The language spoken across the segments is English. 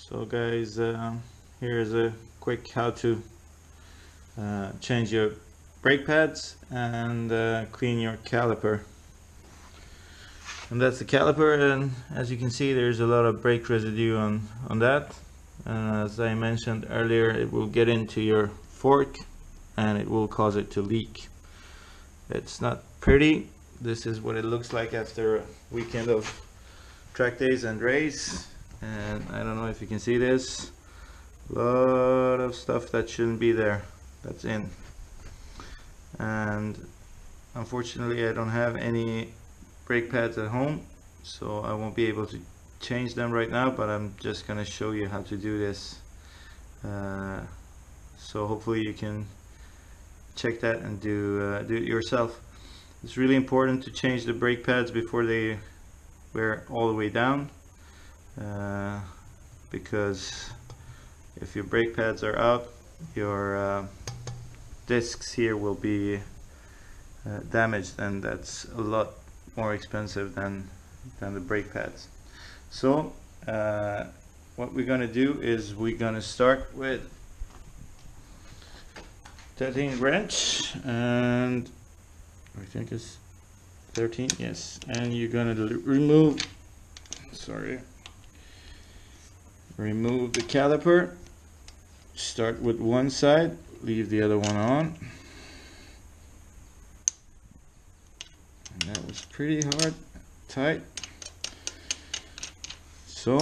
So guys, here is a quick how to change your brake pads and clean your caliper. And that's the caliper, and as you can see there's a lot of brake residue on that. As I mentioned earlier, it will get into your fork and it will cause it to leak. It's not pretty. This is what it looks like after a weekend of track days and race. And I don't know if you can see this, a lot of stuff that shouldn't be there, that's in. And unfortunately I don't have any brake pads at home, so I won't be able to change them right now, but I'm just gonna show you how to do this. So hopefully you can check that and do it yourself. It's really important to change the brake pads before they wear all the way down, because if your brake pads are out, your discs here will be damaged, and that's a lot more expensive than the brake pads. So what we're gonna do is we're gonna start with 13 wrench, and I think it's 13, yes, and you're gonna remove the caliper. Start with one side, leave the other one on. And that was pretty hard, tight. So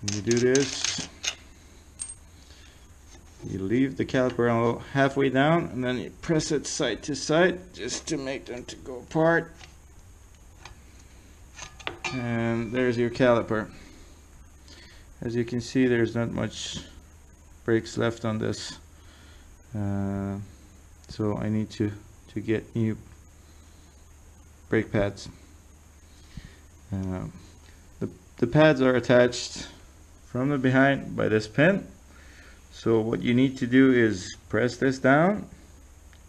when you do this, you leave the caliper halfway down and then you press it side to side just to make them to go apart. And there's your caliper. As you can see, there's not much brakes left on this, so I need to get new brake pads. The pads are attached from the behind by this pin. So what you need to do is press this down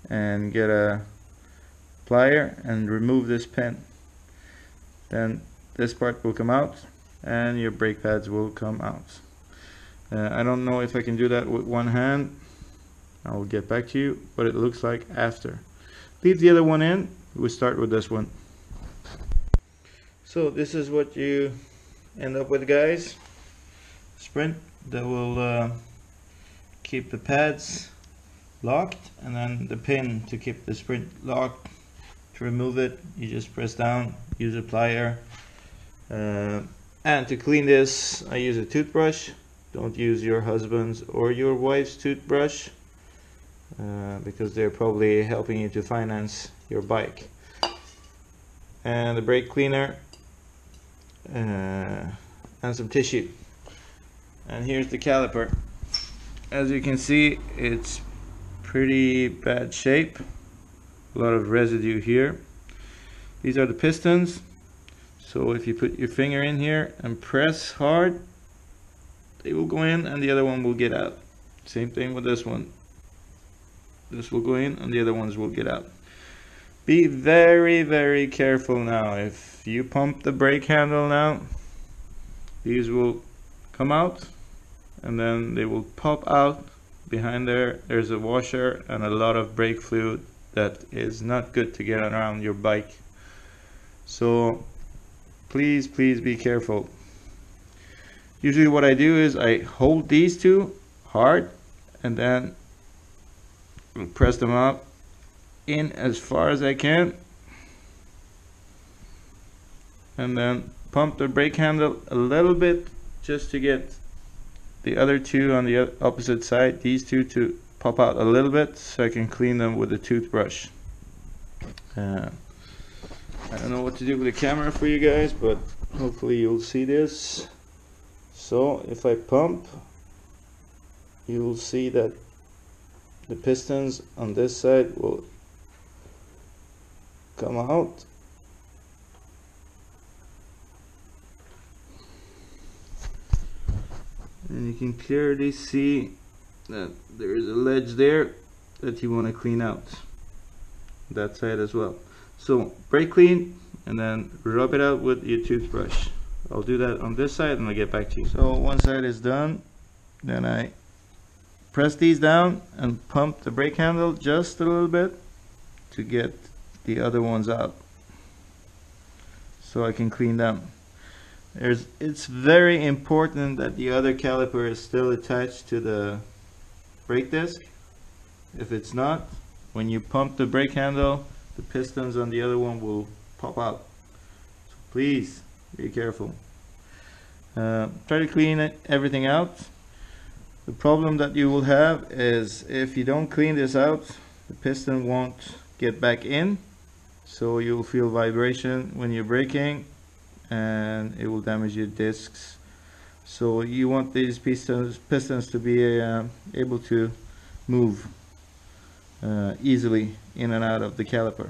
and get a plier and remove this pin. Then this part will come out and your brake pads will come out. I don't know if I can do that with one hand. I will get back to you, but it looks like after. Leave the other one in. We'll start with this one. So this is what you end up with, guys. Sprint that will keep the pads locked, and then the pin to keep the sprint locked. To remove it, you just press down, use a plier. And to clean this, I use a toothbrush. Don't use your husband's or your wife's toothbrush, because they're probably helping you to finance your bike. And the brake cleaner, and some tissue. And here's the caliper. As you can see, it's pretty bad shape. A lot of residue here. These are the pistons. So if you put your finger in here and press hard, they will go in and the other one will get out. Same thing with this one. This will go in and the other ones will get out. Be very, very careful now. If you pump the brake handle now, these will come out and then they will pop out. Behind there's a washer and a lot of brake fluid that is not good to get around your bike. So please be careful. Usually what I do is I hold these two hard and then press them up in as far as I can, and then pump the brake handle a little bit just to get the other two on the opposite side, these two, to pop out a little bit so I can clean them with a toothbrush. I don't know what to do with the camera for you guys, but hopefully you'll see this. So if I pump, you'll see that the pistons on this side will come out. And you can clearly see that there is a ledge there that you want to clean out. That side as well. So brake clean and then rub it out with your toothbrush. I'll do that on this side and I'll get back to you. So one side is done, then I press these down and pump the brake handle just a little bit to get the other ones out so I can clean them. It's very important that the other caliper is still attached to the brake disc. If it's not, when you pump the brake handle, the pistons on the other one will pop out. So please be careful. Try to clean everything out. The problem that you will have is if you don't clean this out, the piston won't get back in, so you'll feel vibration when you're braking and it will damage your discs. So you want these pistons to be able to move easily in and out of the caliper.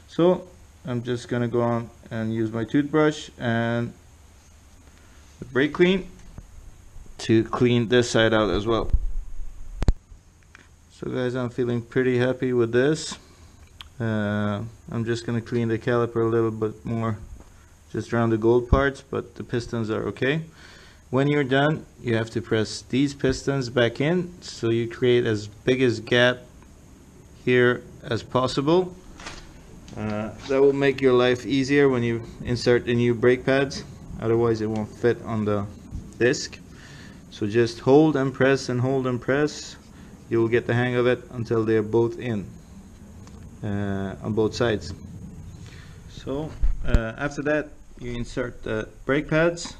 So I'm just gonna go on and use my toothbrush and the brake clean to clean this side out as well. So guys, I'm feeling pretty happy with this. I'm just gonna clean the caliper a little bit more just around the gold parts, but the pistons are okay. When you're done, you have to press these pistons back in so you create as big a gap here as possible. That will make your life easier when you insert the new brake pads, otherwise it won't fit on the disc. So just hold and press and hold and press. You'll get the hang of it until they're both in on both sides. So after that, you insert the brake pads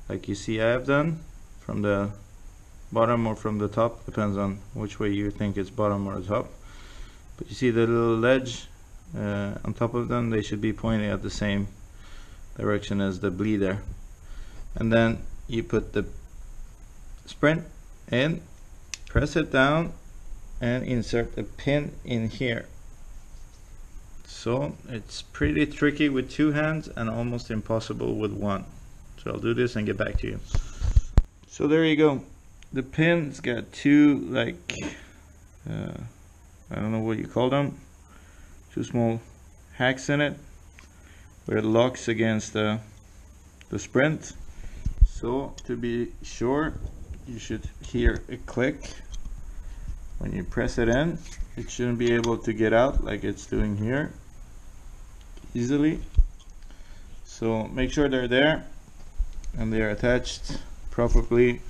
like you see I have done, from the bottom or from the top, depends on which way you think it's bottom or top. But you see the little ledge on top of them, they should be pointing at the same direction as the bleeder. And then you put the sprint in, press it down and insert a pin in here. So it's pretty tricky with two hands and almost impossible with one. So I'll do this and get back to you. So there you go. The pin's got two, like I don't know what you call them, two small hacks in it where it locks against the sprint. So to be sure, you should hear a click when you press it in. It shouldn't be able to get out like it's doing here easily. So make sure they're there and they are attached properly.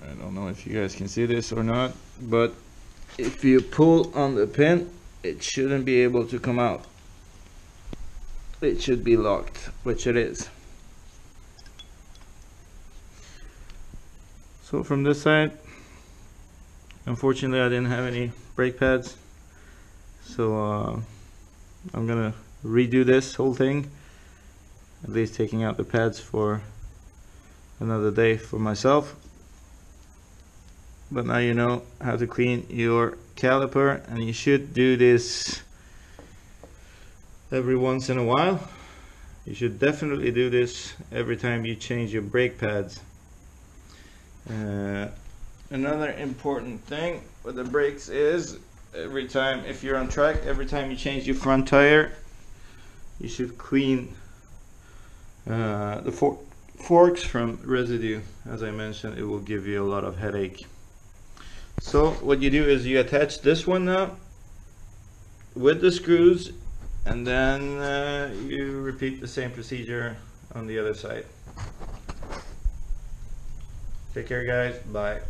I don't know if you guys can see this or not, but if you pull on the pin, it shouldn't be able to come out. It should be locked, which it is. So from this side, unfortunately I didn't have any brake pads, so I'm gonna redo this whole thing, at least taking out the pads for another day for myself. But now you know how to clean your caliper, and you should do this every once in a while. You should definitely do this every time you change your brake pads. Another important thing with the brakes is every time, if you're on track, every time you change your front tire, you should clean the forks from residue. As I mentioned, it will give you a lot of headache. So what you do is you attach this one now with the screws, and then you repeat the same procedure on the other side. Take care guys, bye.